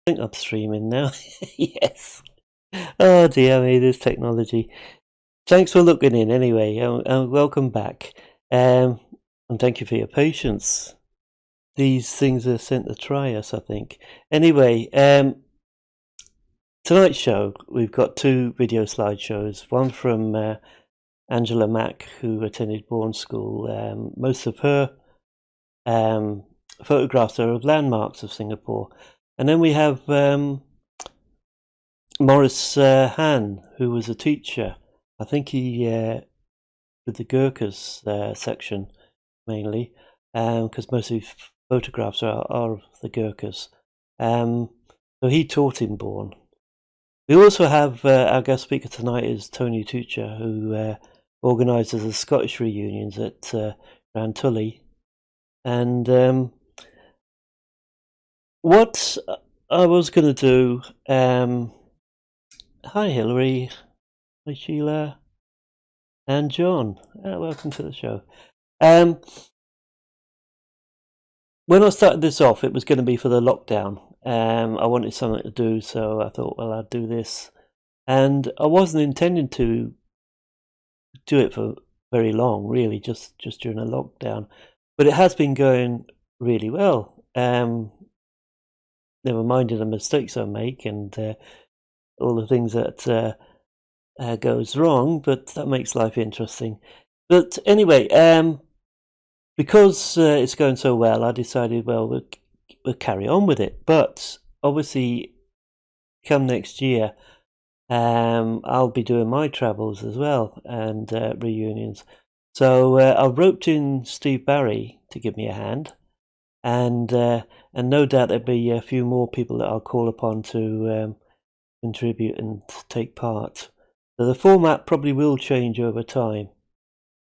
think I'm streaming now. Yes. Oh dear me, this technology. Thanks for looking in anyway, and welcome back. And thank you for your patience. These things are sent to try us, I think. Anyway, tonight's show, we've got two video slideshows. One from Angela Mack, who attended Bourne School. Most of her photographs are of landmarks of Singapore. And then we have Maurice Hann, who was a teacher. I think he with the Gurkhas section mainly, because most of his photographs are of the Gurkhas. So he taught in Bourne. We also have our guest speaker tonight is Tony Taucher, who organises the Scottish reunions at Grantully. And what I was going to do, hi Hilary, hi Sheila, and John, welcome to the show. When I started this off, it was going to be for the lockdown. I wanted something to do, so I thought, well, I'd do this. And I wasn't intending to do it for very long, really, just during a lockdown. But it has been going really well. Never mind the mistakes I make and all the things that goes wrong, but that makes life interesting. But anyway, because it's going so well, I decided, well, we'll carry on with it. But obviously, come next year, I'll be doing my travels as well and reunions. So I've roped in Steve Barry to give me a hand, and no doubt there'll be a few more people that I'll call upon to contribute and take part. So the format probably will change over time.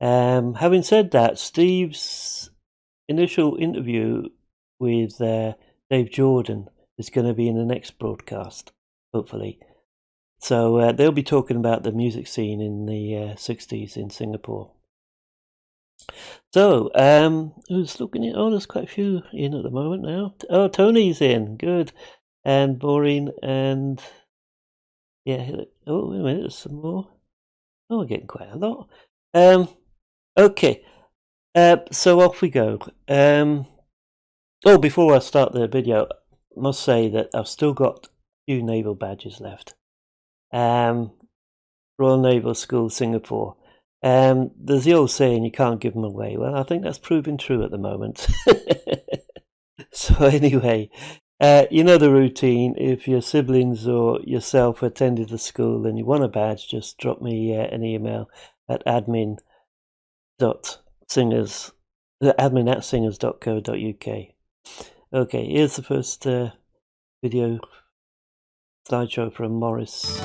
Having said that, Steve's initial interview with Dave Jordan is going to be in the next broadcast, hopefully. So they'll be talking about the music scene in the 60s in Singapore. So, who's looking in? Oh, there's quite a few in at the moment now. Oh, Tony's in. Good. And Maureen and... yeah. Oh, wait a minute. There's some more. Oh, we're getting quite a lot. Okay. So off we go. Oh, before I start the video, I must say that I've still got a few naval badges left. Royal Naval School, Singapore. There's the old saying, you can't give them away. Well, I think that's proving true at the moment. So anyway, you know the routine. If your siblings or yourself attended the school and you want a badge, just drop me an email at admin@singers.co.uk. Okay, here's the first video slideshow from Maurice.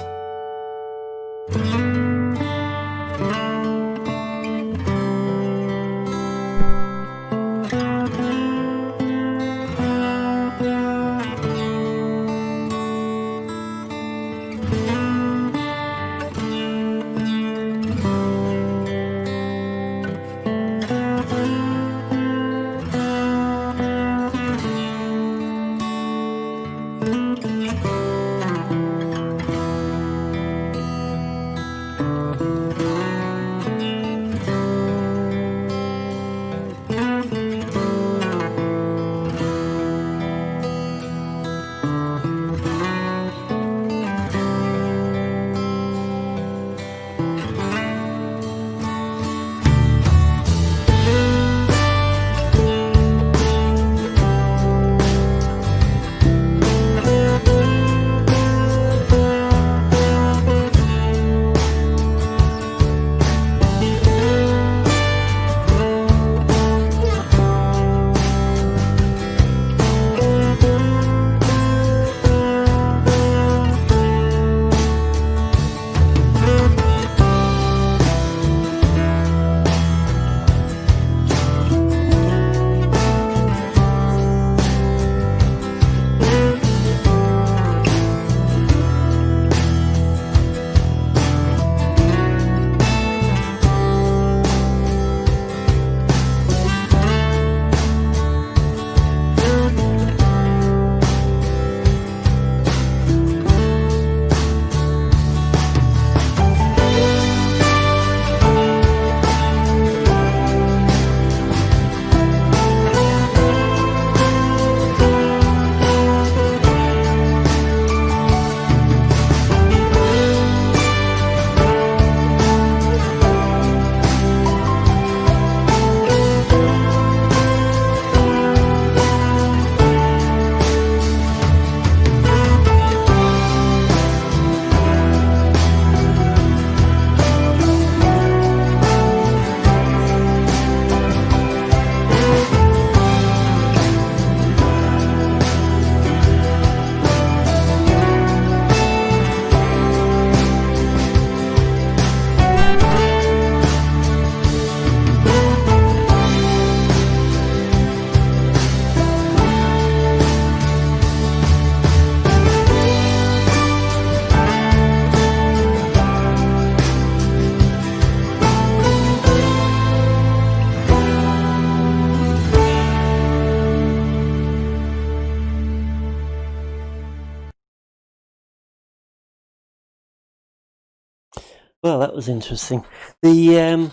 Well, that was interesting. The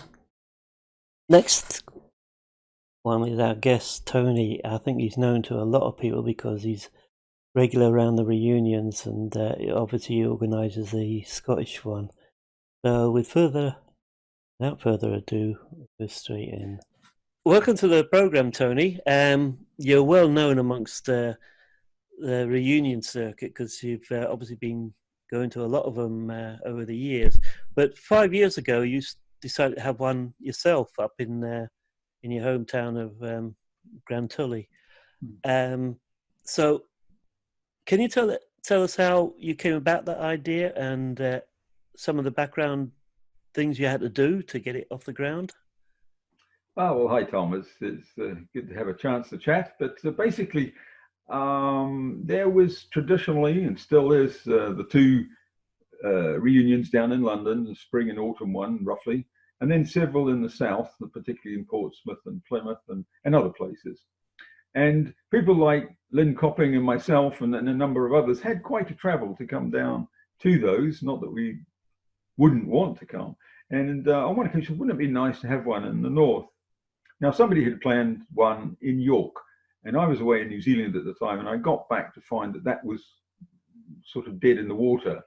next one is our guest, Tony. I think he's known to a lot of people because he's regular around the reunions, and obviously he organises the Scottish one. So without further ado, we'll go straight in. Welcome to the program, Tony. You're well known amongst the reunion circuit because you've obviously been going to a lot of them over the years. But 5 years ago, you decided to have one yourself up in your hometown of Grantully. So, can you tell us how you came about that idea and some of the background things you had to do to get it off the ground? Oh, well, hi, Tom. It's good to have a chance to chat. But basically, there was traditionally and still is the two reunions down in London, the spring and autumn one, roughly, and then several in the south, particularly in Portsmouth and Plymouth and other places. And people like Lynn Copping and myself and a number of others had quite a travel to come down to those, not that we wouldn't want to come. And on one occasion, wouldn't it be nice to have one in the north? Now, somebody had planned one in York, and I was away in New Zealand at the time, and I got back to find that was sort of dead in the water.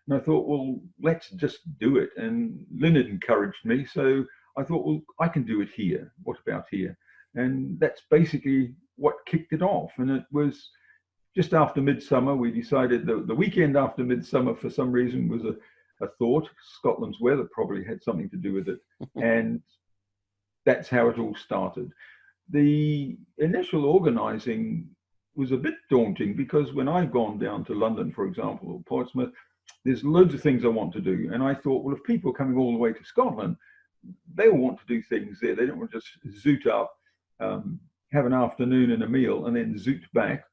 And I thought, well, let's just do it. And Lynn had encouraged me, so I thought, well, I can do it here. What about here? And that's basically what kicked it off. And it was just after midsummer. We decided that the weekend after midsummer, for some reason, was a thought. Scotland's weather probably had something to do with it. And that's how it all started. The initial organising was a bit daunting because when I've gone down to London, for example, or Portsmouth, there's loads of things I want to do. And I thought, well, if people are coming all the way to Scotland, they all want to do things there. They don't want to just zoot up, have an afternoon and a meal, and then zoot back.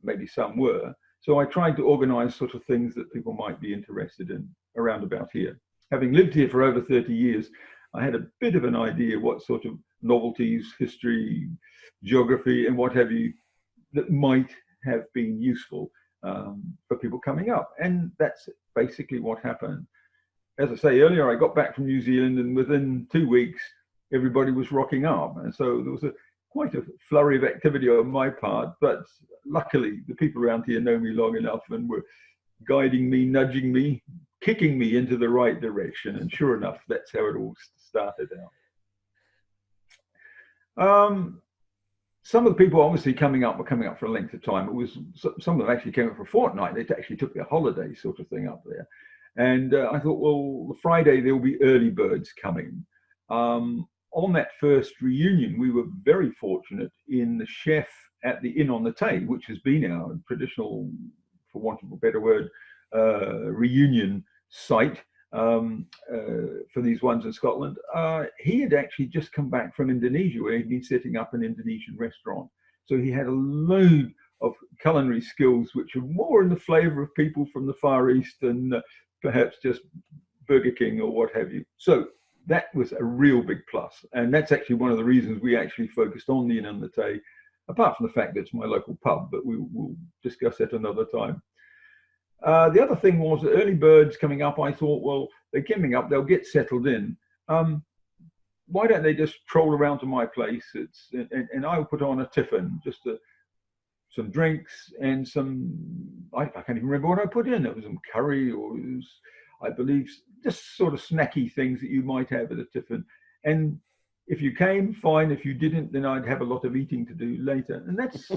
Maybe some were. So I tried to organise sort of things that people might be interested in around about here. Having lived here for over 30 years, I had a bit of an idea what sort of novelties, history, geography, and what have you that might have been useful for people coming up. And that's basically what happened. As I say earlier, I got back from New Zealand, and within 2 weeks, everybody was rocking up. And so there was quite a flurry of activity on my part. But luckily, the people around here know me long enough and were guiding me, nudging me, kicking me into the right direction. And sure enough, that's how it all started out. Some of the people obviously were coming up for a length of time. It was some of them actually came up for a fortnight. They actually took their holiday sort of thing up there. And I thought, well, the Friday there will be early birds coming. On that first reunion, we were very fortunate in the chef at the Inn on the Tay, which has been our traditional, for want of a better word, reunion site for these ones in Scotland. He had actually just come back from Indonesia, where he'd been setting up an Indonesian restaurant. So he had a load of culinary skills, which are more in the flavour of people from the Far East than perhaps just Burger King or what have you. So that was a real big plus. And that's actually one of the reasons we actually focused on the Inn on the Tay, apart from the fact that it's my local pub, but we'll discuss that another time. The other thing was the early birds coming up. I thought, well, they're coming up, they'll get settled in. Why don't they just troll around to my place? And I'll put on a tiffin, just some drinks and I can't even remember what I put in. It was some curry or it was, I believe, just sort of snacky things that you might have at a tiffin. And if you came, fine. If you didn't, then I'd have a lot of eating to do later. And that's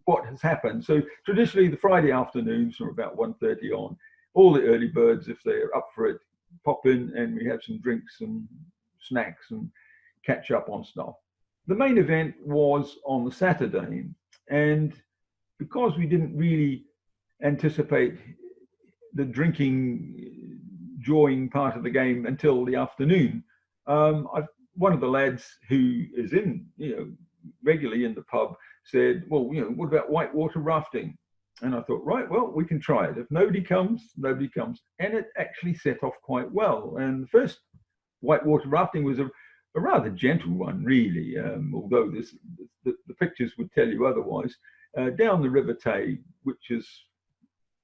what has happened. So traditionally, the Friday afternoons from about 1:30 on, all the early birds, if they're up for it, pop in and we have some drinks and snacks and catch up on stuff. The main event was on the Saturday. And because we didn't really anticipate the drinking, joying part of the game until the afternoon, one of the lads who is regularly in the pub said, well, what about whitewater rafting? And I thought, right, well, we can try it. If nobody comes, nobody comes. And it actually set off quite well. And the first whitewater rafting was a rather gentle one, really, although the pictures would tell you otherwise, down the River Tay, which is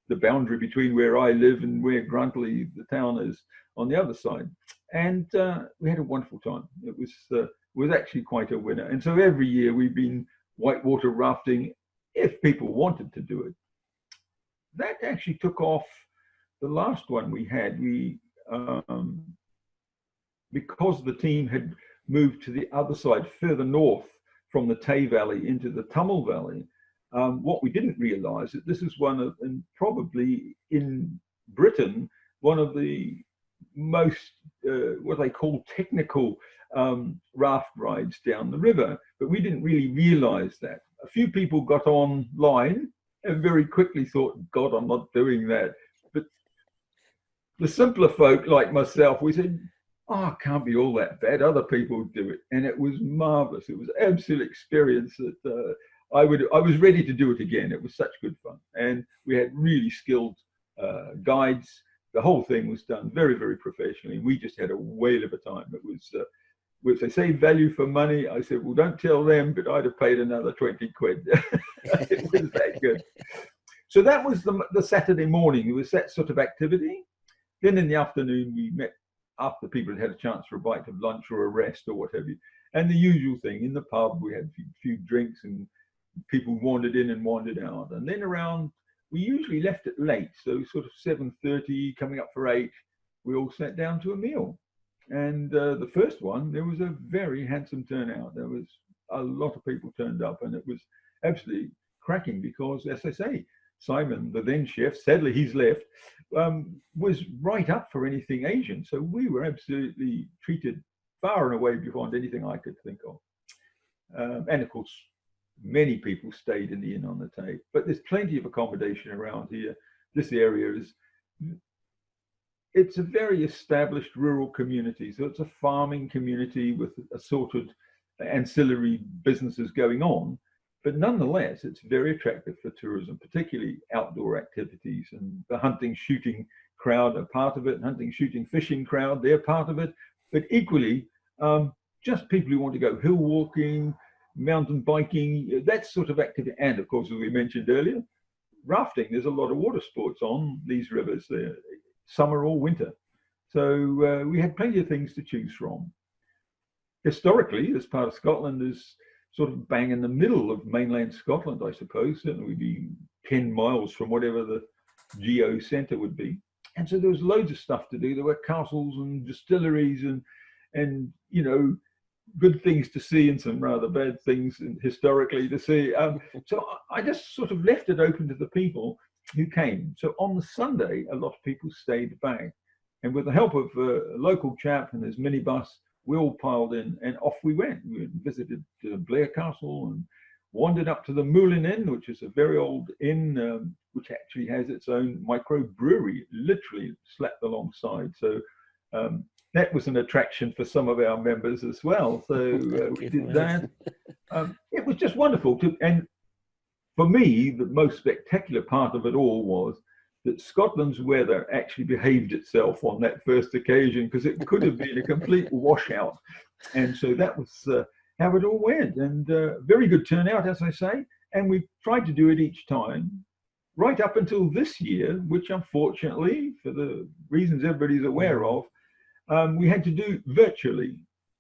the boundary between where I live and where Grantully, the town, is on the other side. And we had a wonderful time. It was actually quite a winner. And so every year we've been whitewater rafting if people wanted to do it. That actually took off. The last one we had, because the team had moved to the other side, further north from the Tay Valley into the Tummel Valley, what we didn't realize that this is one of, and probably in Britain, one of the most, what they call technical raft rides down the river, but we didn't really realize that. A few people got online and very quickly thought, God, I'm not doing that. But the simpler folk like myself, we said, oh, it can't be all that bad. Other people do it. And it was marvelous. It was an absolute experience that I was ready to do it again. It was such good fun. And we had really skilled guides. The whole thing was done very, very professionally. We just had a whale of a time. It was, if they say value for money, I said, well, don't tell them, but I'd have paid another 20 quid. It was that good. So that was the Saturday morning. It was that sort of activity. Then in the afternoon, we met after people had had a chance for a bite of lunch or a rest or what have you. And the usual thing, in the pub, we had a few drinks and people wandered in and wandered out. And then we usually left it late, so sort of 7:30, coming up for 8, we all sat down to a meal. And the first one, there was a very handsome turnout. There was a lot of people turned up, and it was absolutely cracking because, as I say, Simon, the then chef, sadly he's left, was right up for anything Asian. So we were absolutely treated far and away beyond anything I could think of. And of course, many people stayed in the inn on the Tay, but there's plenty of accommodation around here. This area it's a very established rural community. So it's a farming community with assorted ancillary businesses going on. But nonetheless, it's very attractive for tourism, particularly outdoor activities. And the hunting, shooting crowd are part of it. Hunting, shooting, fishing crowd, they're part of it. But equally, just people who want to go hill walking, mountain biking, that sort of activity. And of course, as we mentioned earlier, rafting. There's a lot of water sports on these rivers, summer or winter. So we had plenty of things to choose from. Historically, this part of Scotland is sort of bang in the middle of mainland Scotland, I suppose. Certainly we'd be 10 miles from whatever the geo centre would be. And so there was loads of stuff to do. There were castles and distilleries and you know, good things to see and some rather bad things historically to see. So I just sort of left it open to the people who came. So on the Sunday, a lot of people stayed back. And with the help of a local chap and his minibus, we all piled in and off we went. We visited Blair Castle and wandered up to the Moulin Inn, which is a very old inn, which actually has its own microbrewery, literally slapped alongside. So that was an attraction for some of our members as well. So we did that. It was just wonderful. And for me, the most spectacular part of it all was that Scotland's weather actually behaved itself on that first occasion, because it could have been a complete washout. And so that was how it all went. And very good turnout, as I say. And we tried to do it each time, right up until this year, which unfortunately, for the reasons everybody's aware of, we had to do virtually.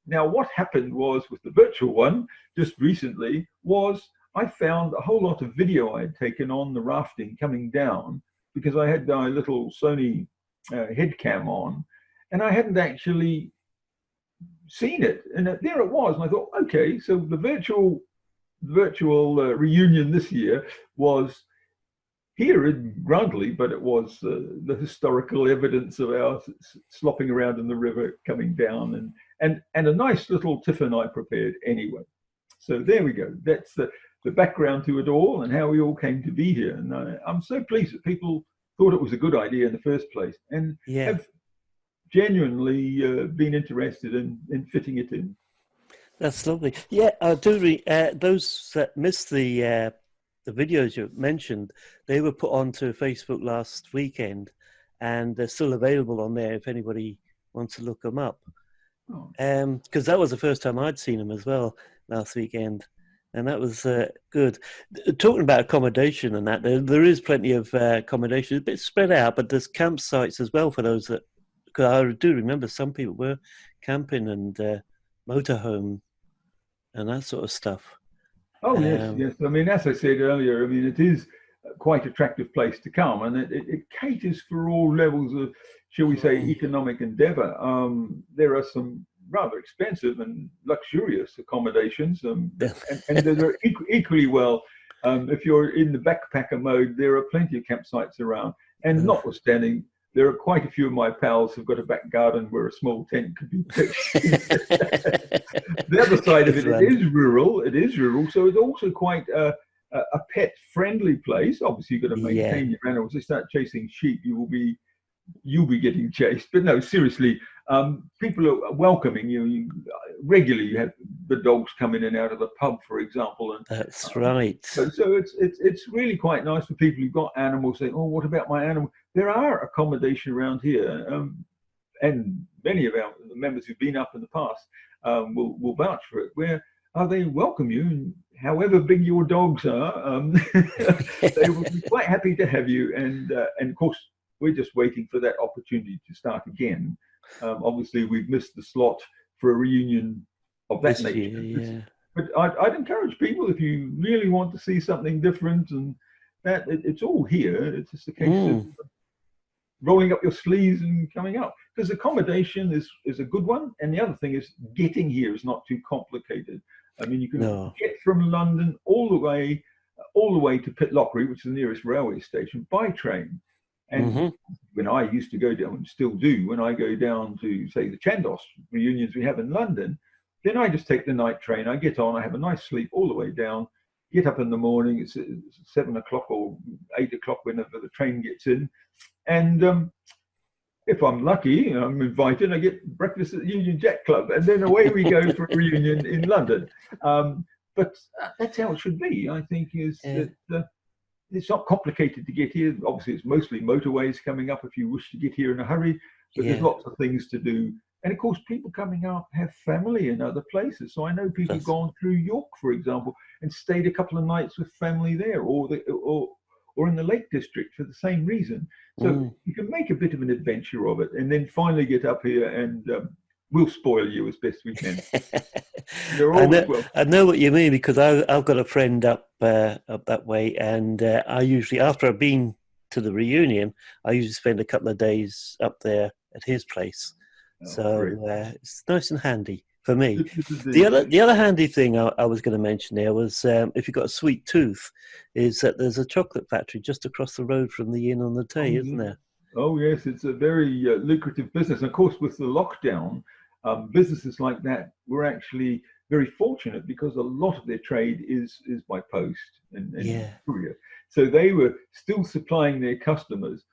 Now, what happened was with the virtual one, just recently, was I found a whole lot of video I had taken on the rafting coming down, because I had my little Sony head cam on, and I hadn't actually seen it. And there it was, and I thought, okay, so the virtual reunion this year was here in Grantully, but it was the historical evidence of our slopping around in the river coming down, and a nice little tiffin I prepared anyway. So there we go. That's the background to it all and how we all came to be here. And I'm so pleased that people thought it was a good idea in the first place and have genuinely been interested in fitting it in. That's lovely. Yeah, I do. Those that missed the videos you mentioned, they were put onto Facebook last weekend, and they're still available on there if anybody wants to look them up. Because that was the first time I'd seen them as well last weekend. and that was good. Talking about accommodation and that, there is plenty of accommodation. It's a bit spread out, but there's campsites as well for those that. Because I do remember some people were camping and motorhome and that sort of stuff. Oh yes, Um, yes. I mean, as I said earlier, I mean it is quite attractive place to come, and it caters for all levels of, shall we say, mm, economic endeavour. There are some rather expensive and luxurious accommodations, and they're equally well. If you're in the backpacker mode, there are plenty of campsites around, and notwithstanding, there are quite a few of my pals who've got a back garden where a small tent could be pitched. The other side of it, it Excellent. is rural. It is rural, so it's also quite a pet-friendly place. Obviously, you've got to Yeah, maintain your animals. They start chasing sheep, you'll be getting chased. But no, seriously, people are welcoming you. Regularly, you have the dogs come in and out of the pub, for example, and that's um, right. so it's really quite nice for people who've got animals saying, "Oh, what about my animal?" There are accommodation around here, and many of our members who've been up in the past will vouch for it. Where they welcome you, and however big your dogs are, they will be quite happy to have you. And of course, we're just waiting for that opportunity to start again. Obviously, we've missed the slot for a reunion of that This nature. year, yeah. But I'd encourage people, if you really want to see something different, and that it's all here. It's just a case of Mm, rolling up your sleeves and coming up, because accommodation is a good one, and the other thing is getting here is not too complicated. I mean, you can no. get from London all the way to Pitlochry, which is the nearest railway station, by train. And Hmm. when I used to go down, and still do, when I go down to, say, the Chandos reunions we have in London, then I just take the night train. I get on, I have a nice sleep all the way down, get up in the morning. It's 7 o'clock or 8 o'clock whenever the train gets in, and if I'm lucky, I'm invited. I get breakfast at the Union Jack Club, and then away we go for a reunion in London. But that's how it should be. I think is Yeah, that it's not complicated to get here. Obviously, it's mostly motorways coming up if you wish to get here in a hurry. But there's yeah, lots of things to do. And of course, people coming up have family in other places. So I know people that's gone through York, for example, and stayed a couple of nights with family there, or in the Lake District for the same reason. So mm. you can make a bit of an adventure of it, and then finally get up here, and we'll spoil you as best we can. You're I always know, welcome. I know what you mean because I've got a friend up that way, and I usually after I've been to the reunion, I usually spend a couple of days up there at his place. Oh, great. So it's nice and handy for me. It is The indeed. other the other handy thing I was going to mention there was if you've got a sweet tooth, is that there's a chocolate factory just across the road from the Inn on the Tay, Oh, isn't yes. there? Oh, yes. It's a very lucrative business. And of course, with the lockdown, businesses like that were actually very fortunate because a lot of their trade is by post and Yeah. courier. So they were still supplying their customers.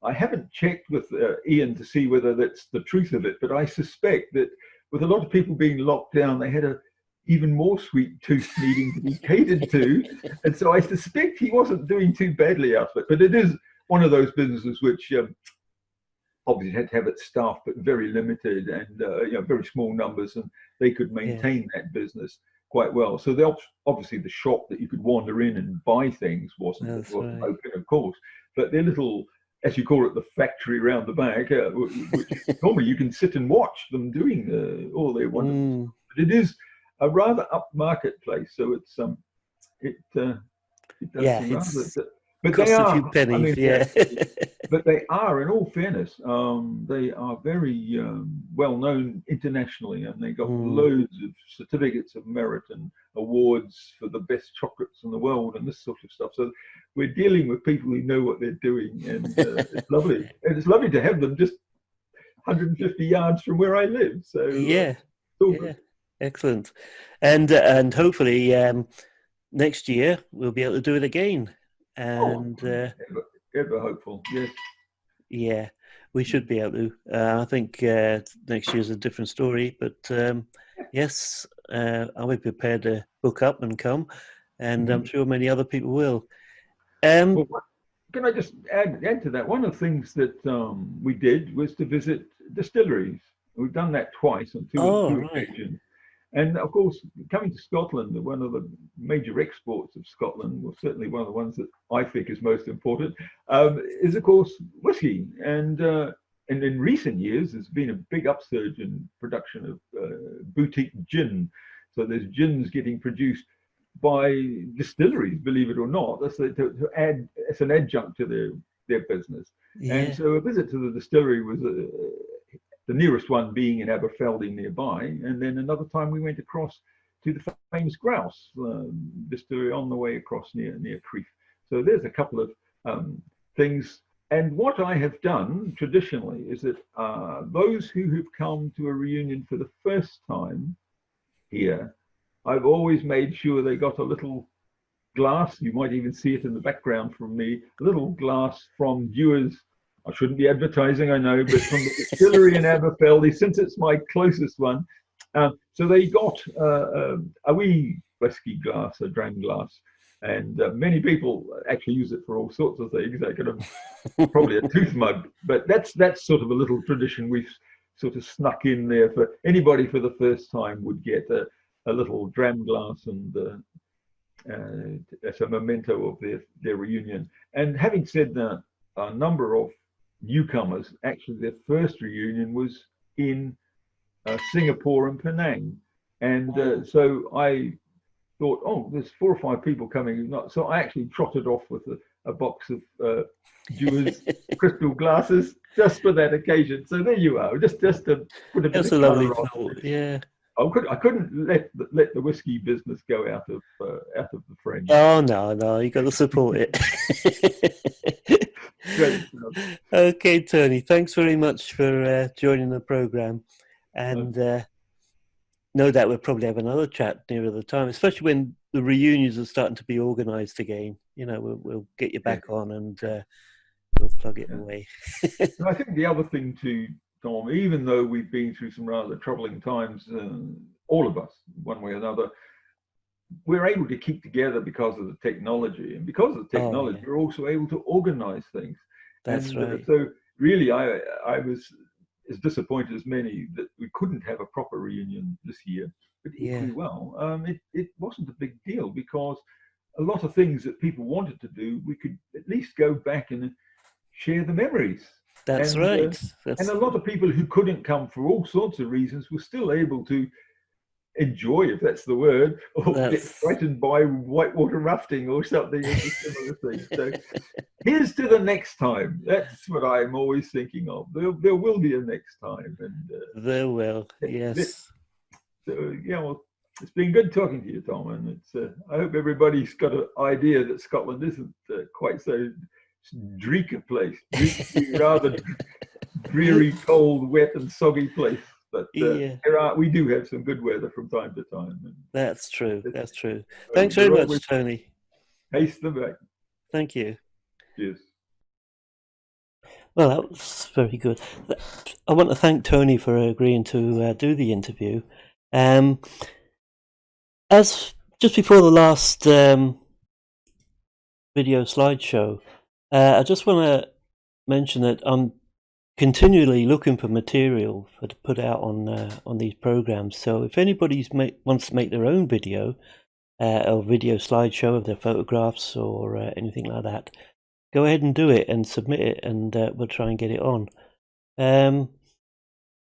I haven't checked with Ian to see whether that's the truth of it, but I suspect that with a lot of people being locked down, they had a even more sweet tooth needing to be catered to. And so I suspect he wasn't doing too badly out of it. But it is one of those businesses which obviously had to have its staff, but very limited and very small numbers, and they could Yeah, maintain that business quite well. So they, obviously the shop that you could wander in and buy things that's wasn't right. open, of course, but their little, as you call it, the factory around the back, which normally you can sit and watch them doing all their wonderful Mm, stuff. But it is a rather upmarket place, so it it does yeah, seem rather. it's But they cost a few are. I pennies. mean, Yeah. but they are, in all fairness, they are very well known internationally, and they got Mm, loads of certificates of merit and awards for the best chocolates in the world and this sort of stuff. So we're dealing with people who know what they're doing, and it's lovely. And it's lovely to have them just 150 yards from where I live. So yeah, it's all good. yeah, excellent. And hopefully next year we'll be able to do it again. Oh, And ever hopeful. Yes. yeah, we should be able to. I think next year's a different story, but yes, I'll be prepared to book up and come, and I'm Mhm. sure many other people will. Um, Well, can I just add to that? One of the things that we did was to visit distilleries. We've done that twice on two oh, right. occasions, And of course, coming to Scotland, one of the major exports of Scotland, well, certainly one of the ones that I think is most important, is of course whiskey. And in recent years, there's been a big upsurge in production of boutique gin. So there's gins getting produced by distilleries, believe it or not. That's to add, it's an adjunct to their business. Yeah. And so a visit to the distillery was the nearest one being in Aberfeldy nearby. And then another time we went across to the famous Grouse distillery on the way across near Crieff. So there's a couple of things. And what I have done traditionally is that those who have come to a reunion for the first time here, I've always made sure they got a little glass. You might even see it in the background from me, a little glass from Dewar's. I shouldn't be advertising, I know, but from the distillery in Aberfeldy, since it's my closest one. So they got a wee whiskey glass, a dram glass. And many people actually use it for all sorts of things. They could have probably a tooth mug, but that's sort of a little tradition we've sort of snuck in there for anybody for the first time would get a little dram glass and as a memento of their reunion. And having said that, a number of newcomers, actually their first reunion was in Singapore and Penang. And so I thought, oh, there's 4 or 5 people coming. So I actually trotted off with a box of Dewar's crystal glasses just for that occasion. So there you are, just to put a bit That's of a lovely colour on thought, it. yeah. I couldn't let the whiskey business go out of the frame. Oh, no, you got to support it. Great stuff. Okay, Tony, thanks very much for joining the programme. And no doubt we'll probably have another chat nearer the time, especially when the reunions are starting to be organised again. You know, we'll get you back on and we'll plug it away. And I think the other thing too, Tom, even though we've been through some rather troubling times, all of us, one way or another, we're able to keep together because of the technology. And because of the technology, we're also able to organise things. That's right. So really, I was as disappointed as many that we couldn't have a proper reunion this year. But equally well, it wasn't a big deal because a lot of things that people wanted to do, we could at least go back and share the memories. That's right. And a lot of people who couldn't come for all sorts of reasons were still able to enjoy, if that's the word, or get frightened by whitewater rafting or something similar thing. So here's to the next time. That's what I'm always thinking of. There will be a next time. And there will, yes. So yeah, well, it's been good talking to you, Tom, and it's. I hope everybody's got an idea that Scotland isn't quite so dreek a place. Rather dreary, cold, wet, and soggy place. But we do have some good weather from time to time. That's true. That's true. Thanks very much, Tony. Haste them back. Thank you. Cheers. Well, that was very good. I want to thank Tony for agreeing to do the interview. As just before the last video slideshow, I just want to mention that I'm continually looking for material to put out on these programs. So if anybody wants to make their own video or video slideshow of their photographs or anything like that, go ahead and do it and submit it, and we'll try and get it on. And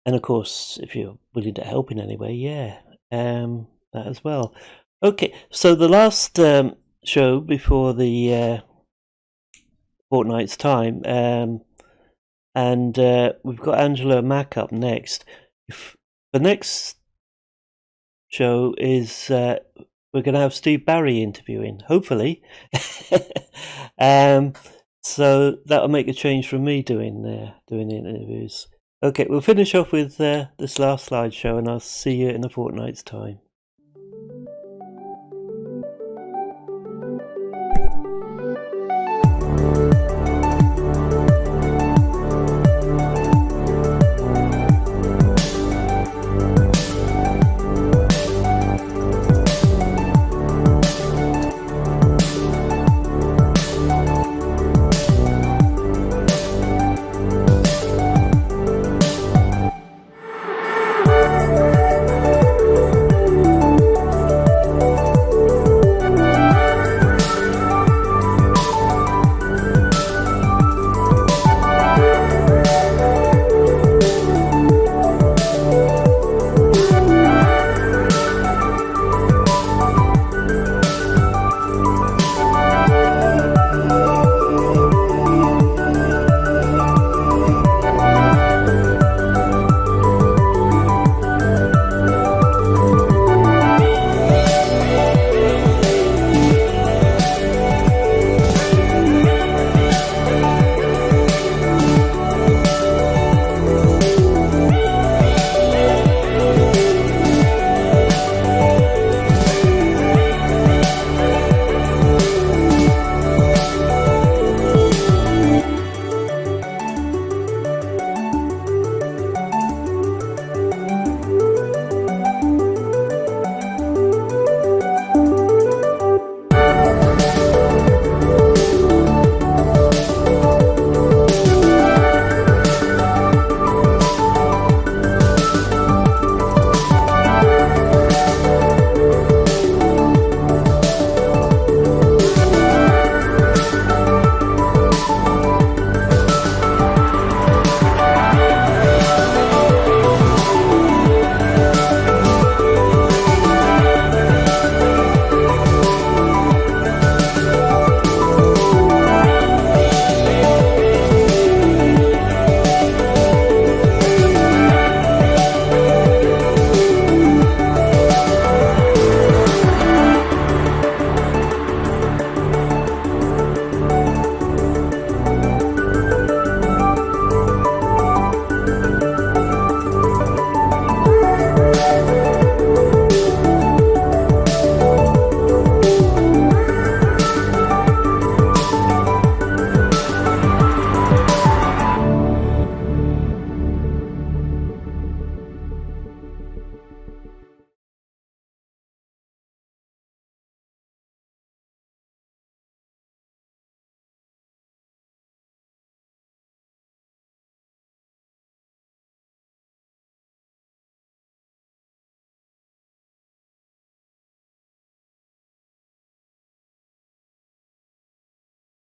of course, if you're willing to help in any way, that as well. Okay, so the last show before the fortnight's time, and we've got Angela Mack up next. The next show is we're going to have Steve Barry interviewing, hopefully. So that'll make a change from me doing the interviews. Okay, we'll finish off with this last slideshow, and I'll see you in a fortnight's time.